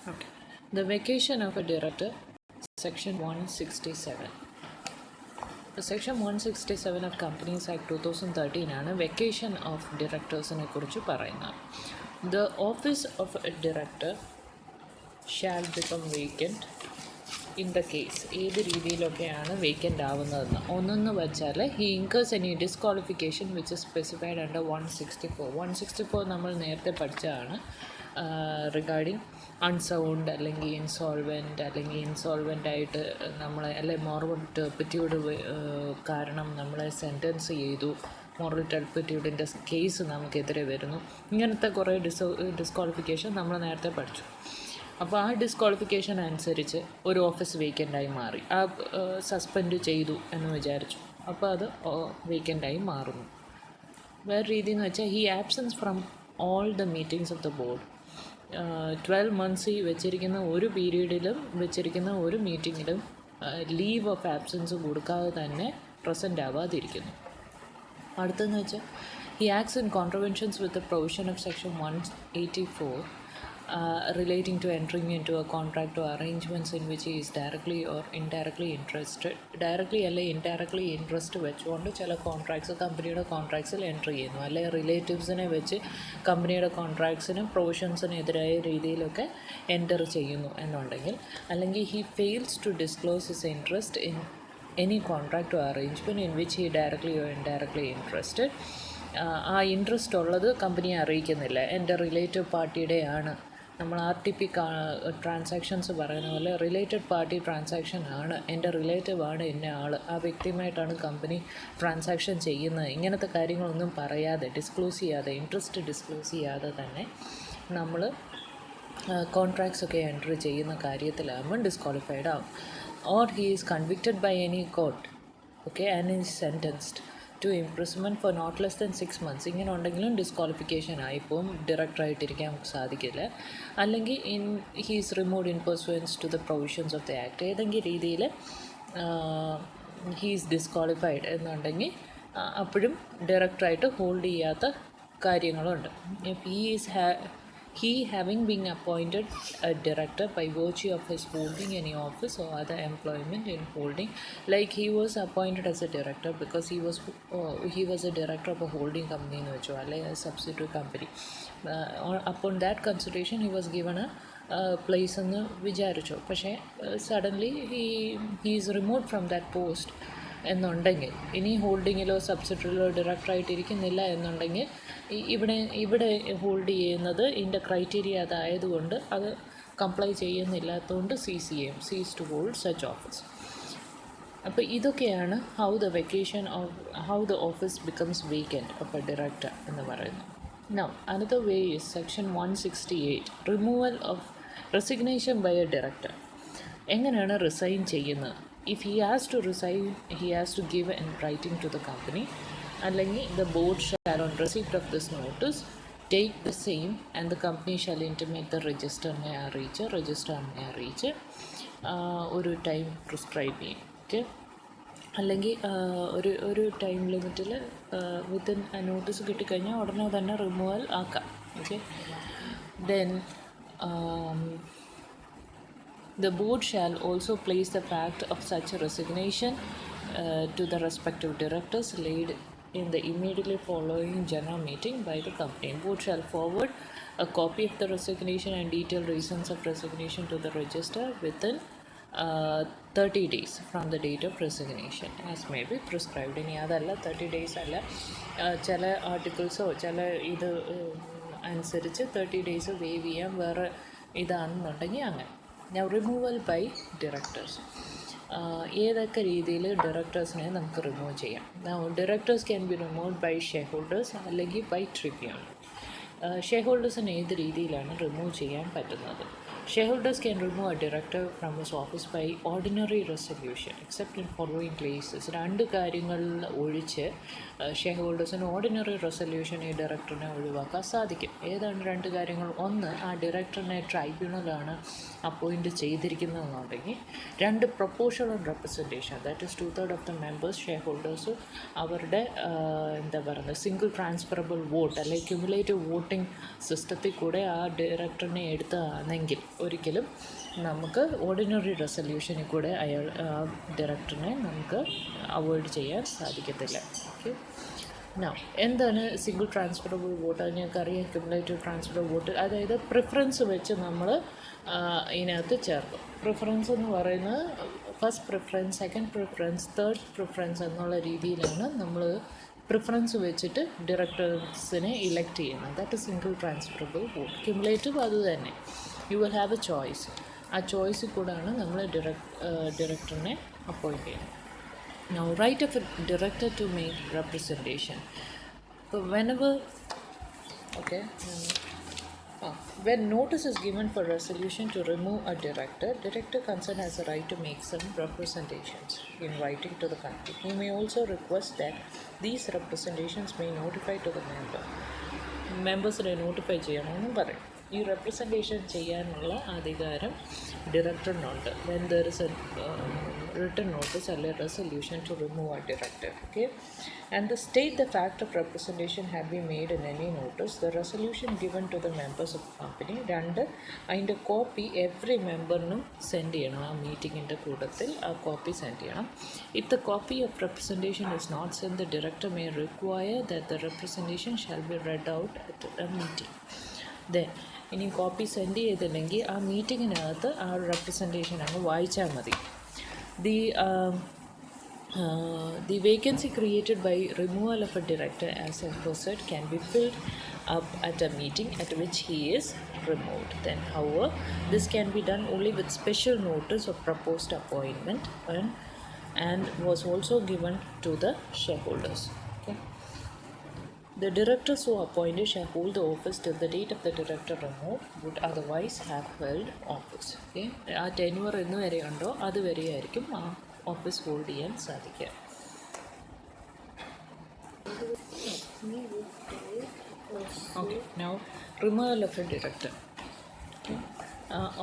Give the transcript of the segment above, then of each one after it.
Okay. The vacation of a director, Section 167. The Section 167 of Companies Act 2013 ആണ് vacation of ഡിറക്ടേഴ്സിനെ കുറിച്ച് പറയുന്നത്. The office of a director shall become vacant in the case ഏത് രീതിയിലൊക്കെയാണ് vacant ആവുന്നതെന്ന് ഒന്നെന്ന് വെച്ചാൽ he incurs any disqualification which is specified under 164 നമ്മൾ നേരത്തെ പഠിച്ചതാണ് റിഗാർഡിങ് അൺസൗണ്ട് അല്ലെങ്കിൽ ഇൻസോൾവെൻ്റ് ആയിട്ട് നമ്മളെ അല്ലെങ്കിൽ മോറൽ ടെർപ്പിറ്റ്യൂഡ് കാരണം നമ്മളെ സെൻറ്റൻസ് ചെയ്തു, മോറൽ ടെർപ്പിറ്റ്യൂഡിൻ്റെ കേസ് നമുക്കെതിരെ വരുന്നു, ഇങ്ങനത്തെ കുറേ ഡിസ്ക്വാളിഫിക്കേഷൻ നമ്മൾ നേരത്തെ പഠിച്ചു. അപ്പോൾ ആ ഡിസ്ക്വാളിഫിക്കേഷൻ അനുസരിച്ച് ഒരു ഓഫീസ് വേക്കൻ്റായി മാറി, ആ സസ്പെൻഡ് ചെയ്തു എന്ന് വിചാരിച്ചു, അപ്പോൾ അത് വേക്കൻ്റായി മാറുന്നു. വേറെ രീതി എന്ന് വെച്ചാൽ he absence from all the meetings of the board 12 months ഈ വെച്ചിരിക്കുന്ന ഒരു പീരീഡിലും വെച്ചിരിക്കുന്ന ഒരു മീറ്റിങ്ങിലും ലീവ് ഓഫ് ആബ്സെൻസ് കൊടുക്കാതെ തന്നെ പ്രസൻ്റ് ആവാതിരിക്കുന്നു. അടുത്തെന്ന് വെച്ചാൽ he acts in contraventions with the provision of section 184 relating to entering into a contract or arrangements in which he is directly or indirectly interested. Directly അല്ലെ ഇൻഡയറക്ട്ലി ഇൻട്രസ്റ്റ് വെച്ചുകൊണ്ട് ചില contracts കമ്പനിയുടെ കോൺട്രാക്ട്സിൽ enter ചെയ്യുന്നു, അല്ലെ റിലേറ്റീവ്സിനെ വെച്ച് കമ്പനിയുടെ കോൺട്രാക്ട്സിനും പ്രൊവിഷൻസിനെതിരായ രീതിയിലൊക്കെ എൻ്റർ ചെയ്യുന്നു എന്നുണ്ടെങ്കിൽ, അല്ലെങ്കിൽ he fails to disclose his interest in any contract or arrangement in which he directly or indirectly interested. ആ ഇൻട്രസ്റ്റ് ഉള്ളത് കമ്പനിയെ അറിയിക്കുന്നില്ല, എൻ്റെ റിലേറ്റീവ് പാർട്ടിയുടെയാണ്. നമ്മൾ RTP ട്രാൻസാക്ഷൻസ് പറയുന്ന പോലെ റിലേറ്റഡ് പാർട്ടി ട്രാൻസാക്ഷൻ ആണ്, എൻ്റെ റിലേറ്റീവ് ആണ് ഇന്ന ആൾ, ആ വ്യക്തിയുമായിട്ടാണ് കമ്പനി ട്രാൻസാക്ഷൻ ചെയ്യുന്നത്, ഇങ്ങനത്തെ കാര്യങ്ങളൊന്നും പറയാതെ ഇൻട്രസ്റ്റ് ഡിസ്ക്ലോസ് ചെയ്യാതെ തന്നെ നമ്മൾ കോൺട്രാക്ട്സ് ഒക്കെ എൻട്രി ചെയ്യുന്ന കാര്യത്തിലാകുമ്പോൾ ഡിസ്ക്വാളിഫൈഡ് ആവും. Or he is convicted by any court, okay, and is sentenced to imprisonment for not less than 6 months. ഇങ്ങനെ ഉണ്ടെങ്കിലും ഡിസ്ക്വാളിഫിക്കേഷൻ ആയിപ്പോവും, ഡയറക്ടറായിട്ടിരിക്കാൻ സാധിക്കില്ല. അല്ലെങ്കിൽ he is removed in pursuance to the provisions of the act. ഏതെങ്കിലും രീതിയിൽ he is disqualified എന്നുണ്ടെങ്കിൽ അപ്പോഴും ഡയറക്ടറായിട്ട് ഹോൾഡ് ചെയ്യാത്ത കാര്യങ്ങളുണ്ട്. If he having been appointed a director by virtue of his holding any office or other employment in holding, like he was appointed as a director because he was a director of a holding company എന്ന് വെച്ചോ, അല്ലെങ്കിൽ a subsidiary company. Upon that consideration he was given a place എന്ന് വിചാരിച്ചു. പക്ഷേ suddenly he is removed from that post എന്നുണ്ടെങ്കിൽ, ഇനി ഹോൾഡിങ്ങിലോ സബ്സിഡറിയിലോ ഡയറക്ടറായിട്ടിരിക്കുന്നില്ല എന്നുണ്ടെങ്കിൽ, ഇവിടെ ഹോൾഡ് ചെയ്യുന്നത് ഇതിൻ്റെ ക്രൈറ്റീരിയ അതായതുകൊണ്ട് അത് comply ചെയ്യുന്നില്ലാത്തതുകൊണ്ട് cease to hold such office. അപ്പോൾ ഇതൊക്കെയാണ് how the office becomes vacant of a director എന്ന് പറയുന്നത്. Now another way is section 168, removal of resignation by a director. എങ്ങനെയാണ് റിസൈൻ ചെയ്യുന്നത്? If he has to resign, he has to give in writing to the company, അല്ലെങ്കിൽ the board shall on receipt of this notice take the same and the company shall intimate the രജിസ്റ്ററിനെ അറിയിച്ച് ഒരു time prescribe ചെയ്യും. Okay, അല്ലെങ്കിൽ ഒരു time ലിമിറ്റിൽ within notice കിട്ടിക്കഴിഞ്ഞാൽ ഉടനെ തന്നെ removal ആക്കാം. Okay, then the board shall also place the fact of such a resignation to the respective directors laid in the immediately following general meeting by the company. Board shall forward a copy of the resignation and detailed reasons of resignation to the register within 30 days from the date of resignation as may be prescribed. ഇനി അതല്ല 30 days അല്ല, ചില ആർട്ടിക്കിൾസോ ചില ഇത് അനുസരിച്ച് 30 days wave ചെയ്യാൻ വേറെ ഇതാണെന്നുണ്ടെങ്കിൽ അങ്ങനെ. Now removal by directors. ഏതൊക്കെ രീതിയിൽ ഡയറക്ടേഴ്സിനെ നമുക്ക് റിമൂവ് ചെയ്യാം? Now directors can be removed by shareholders അല്ലെങ്കിൽ by tribunal. ഷെയർഹോൾഡേഴ്സിന് ഏത് രീതിയിലാണ് റിമൂവ് ചെയ്യാൻ പറ്റുന്നത്? Shareholders can remove a director from his office by ordinary resolution except in following cases. രണ്ട് കാര്യങ്ങളിൽ ഒഴിച്ച് ഷെയർഹോൾഡേഴ്സിന് ഓർഡിനറി റെസൊല്യൂഷൻ ഈ ഡയറക്ടറിനെ ഒഴിവാക്കാൻ സാധിക്കും. ഏതാണ് രണ്ട് കാര്യങ്ങൾ? ഒന്ന്, ആ ഡയറക്ടറിനെ ട്രൈബ്യൂണലാണ് അപ്പോയിൻറ്റ് ചെയ്തിരിക്കുന്നതെന്നുണ്ടെങ്കിൽ. രണ്ട്, proportional representation, that is 2/3 of the members shareholders അവരുടെ എന്താ പറയുന്നത് സിംഗിൾ ട്രാൻസ്ഫറബിൾ വോട്ട് അല്ലെങ്കിൽ ക്യുമുലേറ്റീവ് വോട്ടിംഗ് സിസ്റ്റത്തിൽ കൂടെ ആ ഡയറക്ടറിനെ എടുത്തതാണെങ്കിൽ ഒരിക്കലും നമുക്ക് ഓർഡിനറി റെസൊല്യൂഷനിൽ കൂടെ ഡയറക്ടറിനെ നമുക്ക് അവോയ്ഡ് ചെയ്യാൻ സാധിക്കത്തില്ല. ഓക്കെ, നൗ എന്താണ് സിംഗിൾ ട്രാൻസ്ഫറബിൾ വോട്ട്? അത് ഞങ്ങൾക്കറിയാം. ക്യുമുലേറ്റീവ് ട്രാൻസ്ഫർ വോട്ട്, അതായത് പ്രിഫറൻസ് വെച്ച് നമ്മൾ ഇതിനകത്ത് ചേർക്കും. പ്രിഫറൻസ് എന്ന് പറയുന്നത് first preference, second preference, third preference എന്നുള്ള രീതിയിലാണ് നമ്മൾ പ്രിഫറൻസ് വെച്ചിട്ട് ഡയറക്ടേഴ്സിനെ ഇലക്ട് ചെയ്യുന്നത്. That is single transferable vote. Cumulative അത് തന്നെ, you will have A choice. ആ ചോയ്സിൽ കൂടെയാണ് നമ്മൾ ഡയറക്ടറിനെ അപ്പോയിൻറ്റ് ചെയ്യുന്നത്. Now, right of a director to make representation. So, when notice is given for resolution to remove a director concerned has a right to make some representations in writing to the company. He may also request that these representations may notify to the members notify ചെയ്യണമെന്നും പറയും. ഈ representation ചെയ്യാനുള്ള അധികാരം ഡയറക്ടറിനുണ്ട്. When there is a written notice or a resolution to remove a director. Okay, and the state the fact of representation have been made in any notice, the resolution given to the members of the company. രണ്ട്, അതിൻ്റെ copy every മെമ്പറിനും send ചെയ്യണം. ആ മീറ്റിങ്ങിൻ്റെ കൂട്ടത്തിൽ ആ copy send ചെയ്യണം. If the copy of representation is not sent, the director may require that the representation shall be read out at a meeting. Then ഇനി copy send ചെയ്തില്ലെങ്കിൽ ആ മീറ്റിങ്ങിനകത്ത് ആ റെപ്രസെൻറ്റേഷൻ അങ്ങ് വായിച്ചാൽ മതി. The vacancy created by removal of a director, as aforesaid, can be filled up at a meeting at which he is removed. Then, however, this can be done only with special notice of proposed appointment and was also given to the shareholders. Okay. The directors who are appointed shall hold the office till the date of the director removed would otherwise have held office. Okay. ആ tenure എന്ന് വരെ ഉണ്ടോ അതുവരെയായിരിക്കും ആ office hold ചെയ്യാൻ സാധിക്കുക. Okay, now removal of a director. Okay.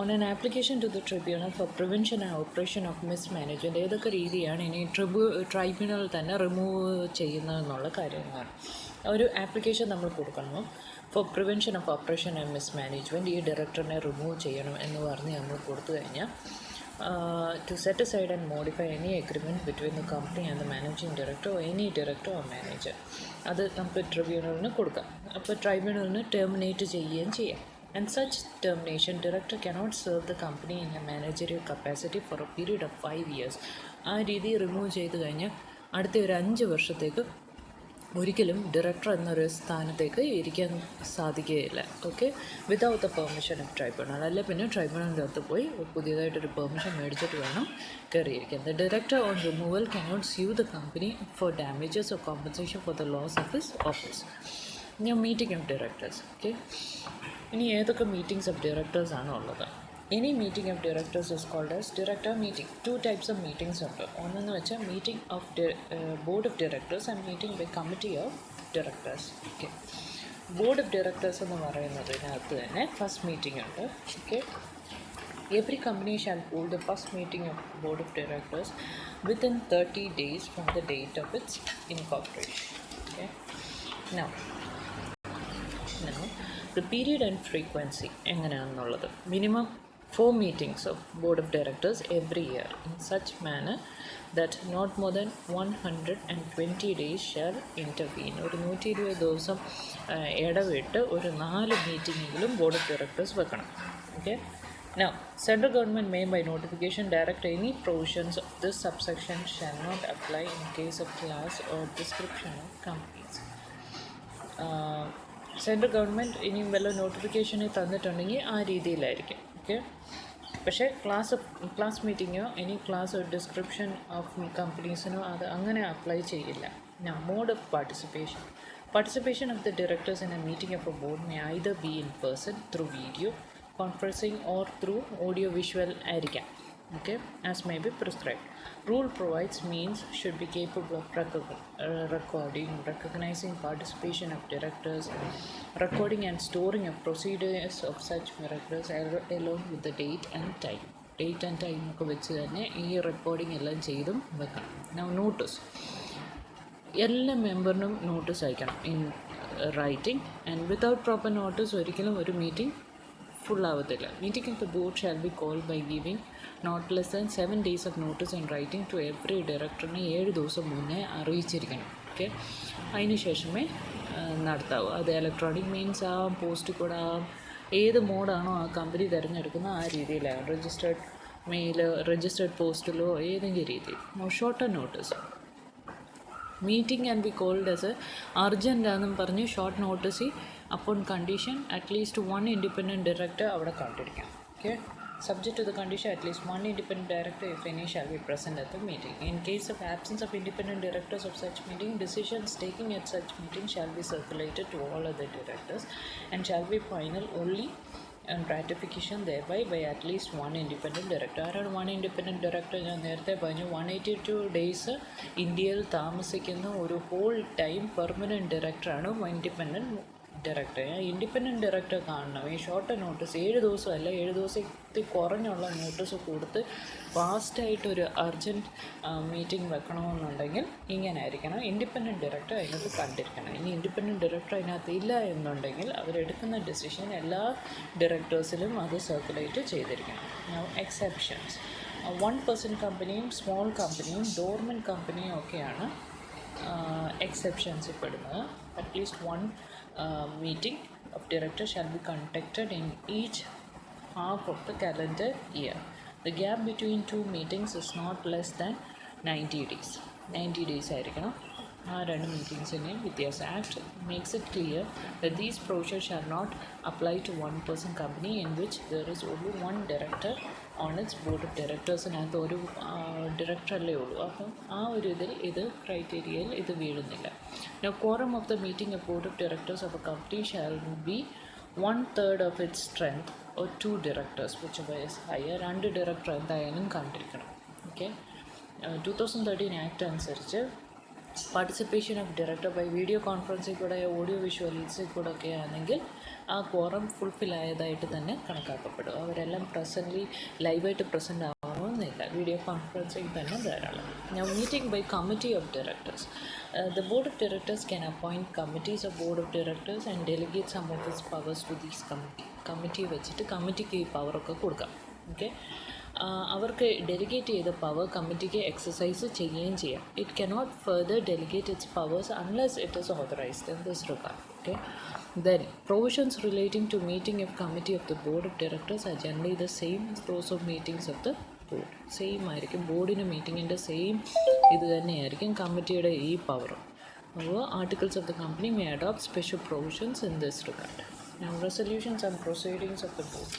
On an application to the tribunal for prevention and operation of mismanagement, ഏതൊക്കെ രീതിയാണ് ഇനി ട്രൈബ്യൂണൽ തന്നെ റിമൂവ് ചെയ്യുന്നതെന്നുള്ള കാര്യങ്ങളാണ്. ഒരു ആപ്ലിക്കേഷൻ നമ്മൾ കൊടുക്കണം four prevention of operation and mismanagement. ഈ ഡയറക്ടറിനെ റിമൂവ് ചെയ്യണം എന്ന് പറഞ്ഞ് നമ്മൾ കൊടുത്തു കഴിഞ്ഞാൽ to set aside and modify any agreement between the company and the managing director or any director or manager. അത് നമുക്ക് ട്രിബ്യൂണലിന് കൊടുക്കാം. അപ്പോൾ ട്രൈബ്യൂണലിന് ടെർമിനേറ്റ് ചെയ്യുകയും ചെയ്യാം. And such termination, director cannot serve the company in a managerial capacity for a period of 5 years. ആ രീതി remove ചെയ്ത് കഴിഞ്ഞാൽ അടുത്ത ഒരു 5 വർഷത്തേക്ക് ഒരിക്കലും ഡയറക്ടർ എന്നൊരു സ്ഥാനത്തേക്ക് ഇരിക്കാൻ സാധിക്കുകയില്ല. Okay, without the permission of tribunal. അല്ലെ പിന്നെ ട്രൈബ്യൂണലിൻ്റെ അകത്ത് പോയി പുതിയതായിട്ടൊരു പെർമിഷൻ മേടിച്ചിട്ട് വേണം കയറിയിരിക്കാൻ. The director on removal cannot sue the company for damages or compensation for the loss of his office. ഞാൻ മീറ്റിംഗ് ഓഫ് ഡയറക്ടേഴ്സ്. ഓക്കെ, ഇനി ഏതൊക്കെ മീറ്റിംഗ്സ് ഓഫ് ഡയറക്ടേഴ്സ് ആണോ ഉള്ളത്? Any meeting of directors is called as director meeting. 2 types of meetings ഉണ്ട്. ഒന്നെന്ന് വെച്ചാൽ meeting of board of directors and meeting by committee of directors. Okay, board of directors എന്ന് പറയുന്നതിനകത്ത് തന്നെ ഫസ്റ്റ് മീറ്റിംഗ് ഉണ്ട്. Okay, every company shall hold the first meeting of board of directors within 30 days from the date of its incorporation. Okay, now the period and frequency എങ്ങനെയാണെന്നുള്ളത്. Minimum 4 meetings of board of directors every year in such manner that not more than 120 days shall intervene. ഒരു 120 ദിവസം ഇടവിട്ട് ഒരു 4 മീറ്റിങ്ങെങ്കിലും board of directors വെക്കണം. Okay, now central government may by notification direct any provisions of this subsection shall not apply in case of class or description of companies. Central government ഇനിയും വല്ല നോട്ടിഫിക്കേഷനിൽ തന്നിട്ടുണ്ടെങ്കിൽ ആ രീതിയിലായിരിക്കും. ഓക്കെ, പക്ഷേ ക്ലാസ് മീറ്റിങ്ങോ ഇനി class description of കമ്പനീസിനോ അത് അങ്ങനെ apply ചെയ്യില്ല. Mode of participation of the directors in a meeting of a board may either be in person through video conferencing or through audio visual ആയിരിക്കാം. Okay, as may be prescribed. Rule provides means should be capable of recording, recognizing participation of directors, recording and storing of procedures of such directors along with the date and time. Date and time ഒക്കെ വെച്ച് തന്നെ ഈ recording എല്ലാം ചെയ്തും വെക്കണം. Now notice. എല്ലാ മെമ്പറിനും notice അയക്കണം in writing. And without proper notice ഒരിക്കലും ഒരു മീറ്റിംഗ് ഫുൾ ആവത്തില്ല. Meeting of the board shall be called by giving not less than 7 days of notice in writing to every ഡയറക്ടറിനെ 7 ദിവസം മുന്നേ അറിയിച്ചിരിക്കണം. ഓക്കെ, അതിന് ശേഷമേ നടത്താവൂ. അത് ഇലക്ട്രോണിക് മീൻസ് ആവാം, പോസ്റ്റ് കൂടെ ആവാം, ഏത് മോഡാണോ ആ കമ്പനി തിരഞ്ഞെടുക്കുന്നത് ആ രീതിയിലാണ്. രജിസ്റ്റേർഡ് മെയിൽ, രജിസ്റ്റേർഡ് പോസ്റ്റിലോ ഏതെങ്കിലും രീതിയിൽ. Shorter notice meeting can be called as urgent ആണെന്നും പറഞ്ഞ് short notice upon condition at least 1 independent director അവിടെ കണ്ടിരിക്കാം. Okay, subject to the condition at least 1 independent director if any shall be present at the meeting. In case of absence of independent directors of such meeting, decisions taken at such meeting shall be circulated to all other directors and shall be final only and ratification thereby by at least 1 independent director. ആരാണ് 1 independent director? ഞാൻ നേരത്തെ പറഞ്ഞു 182 days ഇന്ത്യയിൽ താമസിക്കുന്ന ഒരു whole time permanent ഡയറക്ടറാണ് independent director. Independent director കാണണം. ഈ ഷോർട്ട് നോട്ടീസ് 7 ദിവസമല്ല, 7 ദിവസത്തിൽ കുറഞ്ഞുള്ള നോട്ടീസ് കൊടുത്ത് ഫാസ്റ്റായിട്ടൊരു അർജൻറ്റ് മീറ്റിംഗ് വെക്കണമെന്നുണ്ടെങ്കിൽ ഇങ്ങനെ ആയിരിക്കണം. ഇൻഡിപെൻഡൻറ്റ് ഡയറക്ടർ അതിനകത്ത് കണ്ടിരിക്കണം. ഇനി ഇൻഡിപെൻഡൻറ്റ് ഡയറക്ടർ അതിനകത്ത് ഇല്ല എന്നുണ്ടെങ്കിൽ അവരെടുക്കുന്ന ഡിസിഷൻ എല്ലാ ഡയറക്ടേഴ്സിലും അത് സർക്കുലേറ്റ് ചെയ്തിരിക്കണം. എക്സെപ്ഷൻസ് 1% കമ്പനിയും സ്മോൾ കമ്പനിയും ഡോർമെൻറ്റ് കമ്പനിയും ഒക്കെയാണ് എക്സെപ്ഷൻസിൽ പെടുന്നത്. At least 1 meeting of directors shall be conducted in each half of the calendar year. The gap between 2 meetings is not less than 90 days. 90 days ആയിരിക്കണം ആ 2 മീറ്റിംഗ്സിൻ്റെയും വ്യത്യാസം. Act makes it clear that these provisions shall not apply to 1% company in which there is only 1 director on its board of directors. അതിനകത്ത് ഒരു ഡയറക്ടറല്ലേ ഉള്ളൂ. അപ്പം ആ ഒരു ഇതിൽ ഇത് ക്രൈറ്റീരിയയിൽ ഇത് വീഴുന്നില്ല. Now quorum of the meeting of board of directors of a company shall be 1/3 of its strength or 2 directors whichever is higher. 2 director എന്തായാലും കണ്ടിരിക്കണം. ഓക്കെ, 2013 ആക്ട് അനുസരിച്ച് participation of director by video കോൺഫറൻസിൽ കൂടെ ഓഡിയോ വിഷ്വൽസിൽ കൂടെ ഒക്കെ ആണെങ്കിൽ ആ quorum fulfil ആയതായിട്ട് തന്നെ കണക്കാക്കപ്പെടും. അവരെല്ലാം പ്രസൻ്റ്ലി ലൈവായിട്ട് പ്രസൻ്റ് ആവണമെന്നില്ല, വീഡിയോ കോൺഫറൻസിൽ തന്നെ ധാരാളം. Now meeting by committee of directors. The board of directors can appoint committees of board of directors and delegate some of its powers to these committee വെച്ചിട്ട് കമ്മിറ്റിക്ക് ഈ പവറൊക്കെ കൊടുക്കാം. ഓക്കെ, അവർക്ക് ഡെലിഗേറ്റ് ചെയ്ത പവർ കമ്മിറ്റിക്ക് എക്സസൈസ് ചെയ്യുകയും ചെയ്യാം. It cannot further delegate it's powers unless it is authorised in this regard. Okay, then provisions relating to meeting of committee of the board of directors are generally the same as those of meetings of the board. Same ആയിരിക്കും, ബോർഡിന് മീറ്റിങ്ങിൻ്റെ same ഇത് തന്നെയായിരിക്കും കമ്മിറ്റിയുടെ ഈ പവറും. അപ്പോൾ articles of the company may adopt special provisions in this regard. Now resolutions and proceedings of the board.